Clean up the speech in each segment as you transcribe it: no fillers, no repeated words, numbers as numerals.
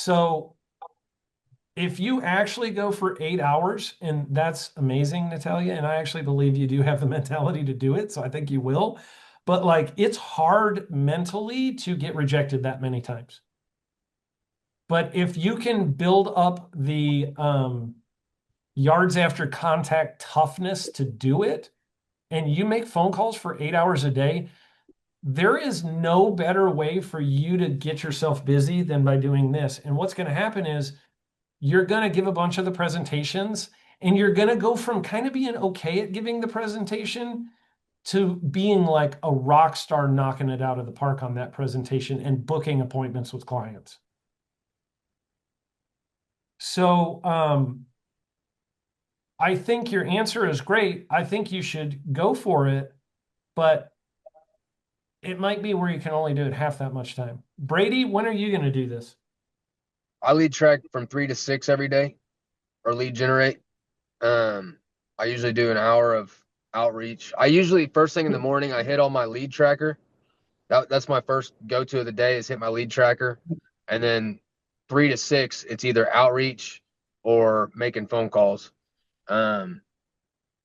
So if you actually go for 8 hours, and that's amazing, Natalia, and I actually believe you do have the mentality to do it, so I think you will. But like, it's hard mentally to get rejected that many times. But if you can build up the yards after contact toughness to do it, and you make phone calls for 8 hours a day, there is no better way for you to get yourself busy than by doing this. And what's going to happen is you're going to give a bunch of the presentations, and you're going to go from kind of being okay at giving the presentation to being like a rock star knocking it out of the park on that presentation and booking appointments with clients. So I think your answer is great. I think you should go for it, but it might be where you can only do it half that much time. Brady, when are you going to do this? I lead track from 3 to 6 every day, or lead generate. I usually do an hour of outreach. I usually first thing in the morning I hit on my lead tracker. That's my first go-to of the day is hit my lead tracker, and then 3 to 6 it's either outreach or making phone calls. Um,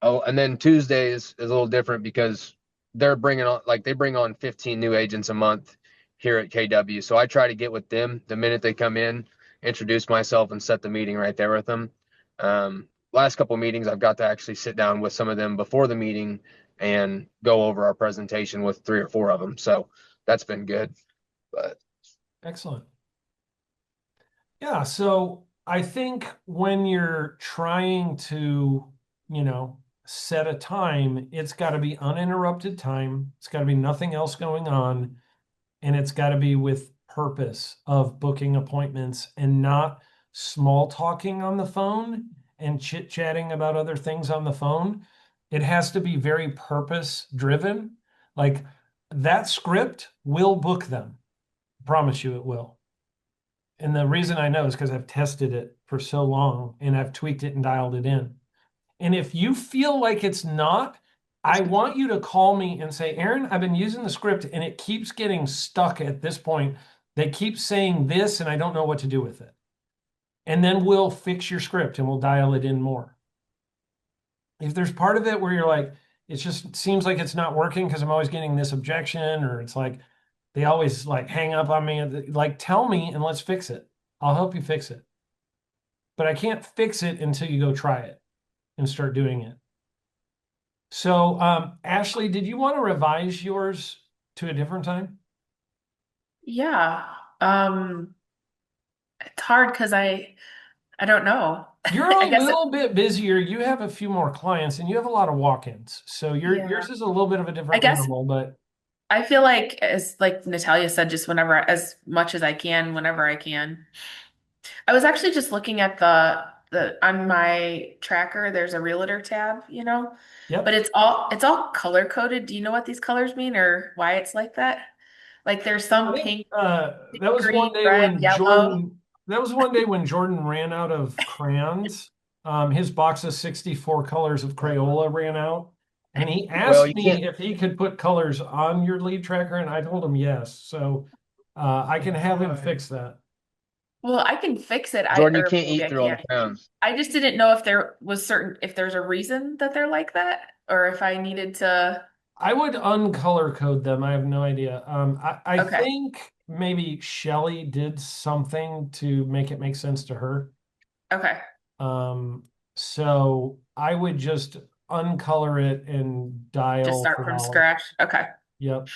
oh, and then Tuesday is a little different because they're bringing on like they bring on 15 new agents a month here at KW. So I try to get with them the minute they come in, introduce myself, and set the meeting right there with them. Last couple of meetings, I've got to actually sit down with some of them before the meeting and go over our presentation with 3 or 4 of them. So that's been good. But Excellent. Yeah, so I think when you're trying to, set a time, it's got to be uninterrupted time. It's got to be nothing else going on. And it's got to be with purpose of booking appointments and not small talking on the phone and chit chatting about other things on the phone. It has to be very purpose driven. Like that script will book them. Promise you it will. And the reason I know is because I've tested it for so long and I've tweaked it and dialed it in. And if you feel like it's not, I want you to call me and say, Aaron, I've been using the script and it keeps getting stuck at this point. They keep saying this and I don't know what to do with it. And then we'll fix your script and we'll dial it in more. If there's part of it where you're like, it just seems like it's not working because I'm always getting this objection, or it's like they always like hang up on me, like tell me and let's fix it. I'll help you fix it. But I can't fix it until you go try it and start doing it. So, Ashley, did you want to revise yours to a different time? Yeah. Um, it's hard because I don't know. You're a I guess little bit busier. You have a few more clients and you have a lot of walk-ins. So yeah. yours is a little bit of a I different guess animal, but I feel like as like Natalia said, just whenever as much as I can, whenever I can. I was actually just looking at the on my tracker, there's a realtor tab, but yep. it's all color coded. Do you know what these colors mean or why it's like that? Like there's I some think pink, that was one green, day red, when yellow. Jordan ran out of crayons. His box of 64 colors of Crayola ran out. And he well, asked you can't, me if he could put colors on your lead tracker, and I told him yes. So I can have him fix that. Well, I can fix it. Jordan, you Or can't maybe eat I through all the can't. crowns. I just didn't know if there's a reason that they're like that, or if I needed to. I would uncolor code them. I have no idea. I Okay. think maybe Shelly did something to make it make sense to her. Okay. Um, so I would just uncolor it and Just dial start for from dollars. scratch. Okay. Yep.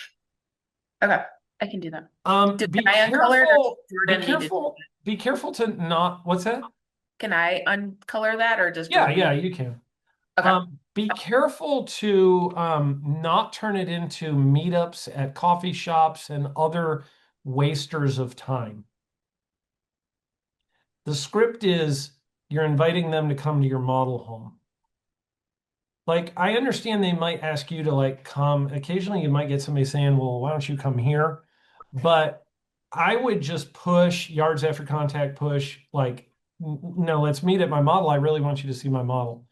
Okay. I can do that. Can I uncolor it or does Jordan need to do it? Be careful to not, what's that? Can I uncolor that or does Yeah, Jordan yeah, need? you can. Okay. Be careful to not turn it into meetups at coffee shops and other wasters of time. The script is you're inviting them to come to your model home. Like, I understand they might ask you to like come. Occasionally, you might get somebody saying, well, why don't you come here? But I would just push yards after contact, push like, no, let's meet at my model. I really want you to see my model.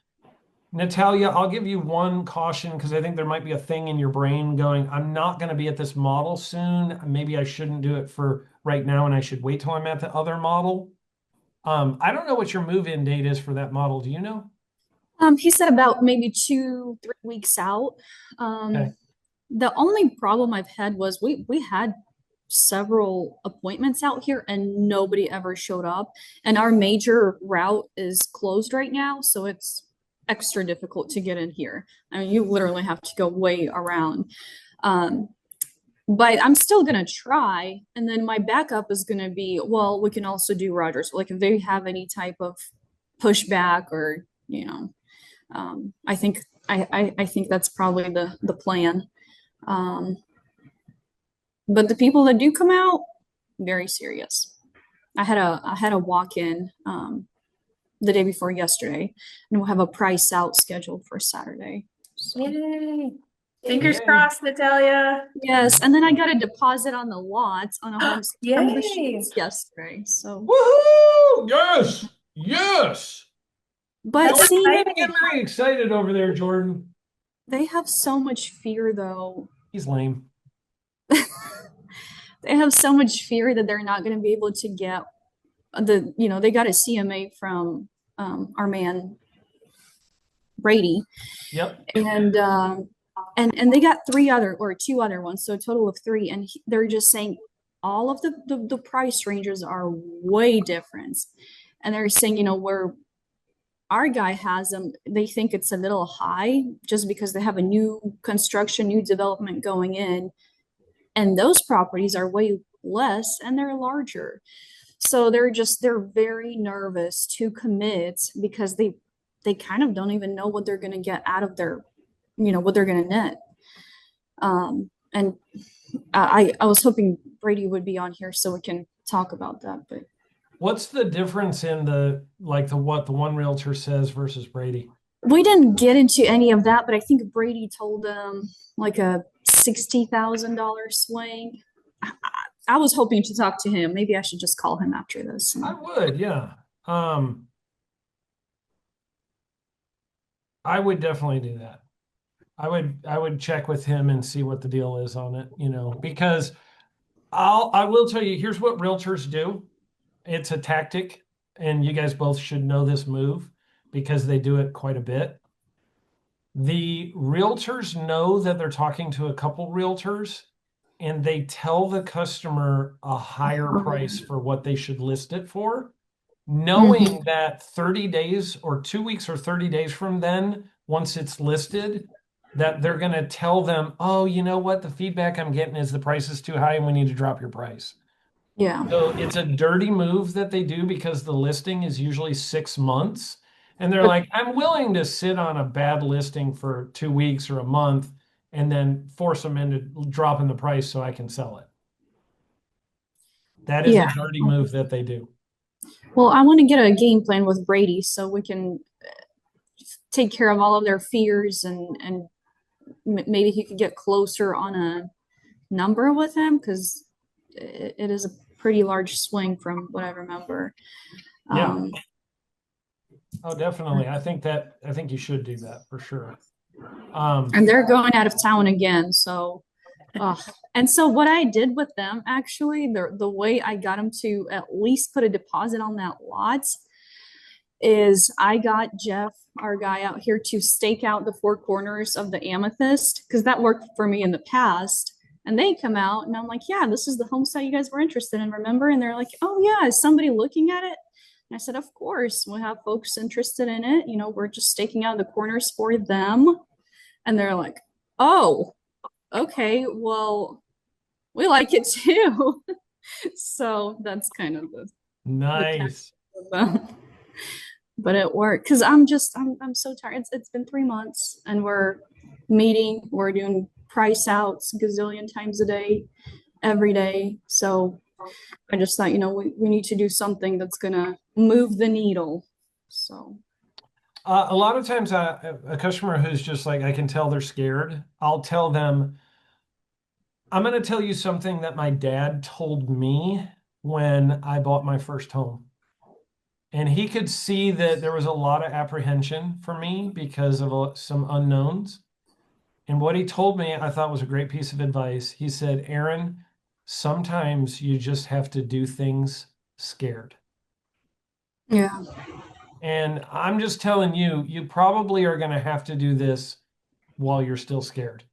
Natalia, I'll give you one caution because I think there might be a thing in your brain going, I'm not going to be at this model soon. Maybe I shouldn't do it for right now, and I should wait till I'm at the other model. I don't know what your move-in date is for that model. Do you know? He said about maybe 2, 3 weeks out. Okay. The only problem I've had was we had several appointments out here and nobody ever showed up. And our major route is closed right now, so it's extra difficult to get in here. I mean, you literally have to go way around. Um, but I'm still gonna try. And then my backup is gonna be, well, we can also do Rogers. Like if they have any type of pushback or, I think I think that's probably the plan. Um, but the people that do come out, very serious. I had a walk-in the day before yesterday, and we'll have a price out scheduled for Saturday. So Yay. Fingers Yay. crossed, Natalia. yes, and then I got a deposit on the lots on a home Yay. machines yesterday. So, Woohoo! Yes, yes. but That's see, Don't get very excited over there, Jordan. they have so much fear though. He's lame. They have so much fear that they're not going to be able to get they got a CMA from our man Brady, Yep. and they got two other ones, so a total of three, and they're just saying all of the price ranges are way different, and they're saying where our guy has them, they think it's a little high just because they have a new construction, new development going in, and those properties are way less and they're larger. So they're very nervous to commit because they kind of don't even know what they're going to get out of their, what they're going to net. And I was hoping Brady would be on here so we can talk about that. But What's the difference in what the one realtor says versus Brady? we didn't get into any of that, but I think Brady told them like a $60,000 swing. I was hoping to talk to him. Maybe I should just call him after this. I would, yeah. I would definitely do that. I would check with him and see what the deal is on it, because I will tell you, here's what realtors do. It's a tactic, and you guys both should know this move because they do it quite a bit. The realtors know that they're talking to a couple realtors, and they tell the customer a higher price for what they should list it for, knowing that 30 days or 2 weeks or 30 days from then, once it's listed, that they're going to tell them, oh, you know what? The feedback I'm getting is the price is too high and we need to drop your price. Yeah. So it's a dirty move that they do because the listing is usually 6 months. And they're like, I'm willing to sit on a bad listing for 2 weeks or a month and then force them into dropping the price so I can sell it. That is a dirty move that they do. Well, I want to get a game plan with Brady so we can take care of all of their fears and maybe he could get closer on a number with him because it is a pretty large swing from what I remember. Yeah. Oh, definitely. I think you should do that for sure. And they're going out of town again, so and so what I did with them, actually, the way I got them to at least put a deposit on that lot is I got Jeff, our guy out here, to stake out the four corners of the amethyst because that worked for me in the past. And they come out and I'm like, yeah, this is the home site you guys were interested in, remember? And they're like, oh yeah, is somebody looking at it? And I said, of course, we have folks interested in it. We're just staking out the corners for them. And they're like, oh, okay, well, we like it too. So that's kind of nice. But it worked because I'm so tired. It's been 3 months and we're doing price outs gazillion times a day, every day. So I just thought, we need to do something that's gonna move the needle. So a lot of times a customer who's just like, I can tell they're scared, I'll tell them, I'm going to tell you something that my dad told me when I bought my first home. And he could see that there was a lot of apprehension for me because of some unknowns. And what he told me, I thought was a great piece of advice. He said, Aaron, sometimes you just have to do things scared. Yeah. And I'm just telling you, you probably are going to have to do this while you're still scared.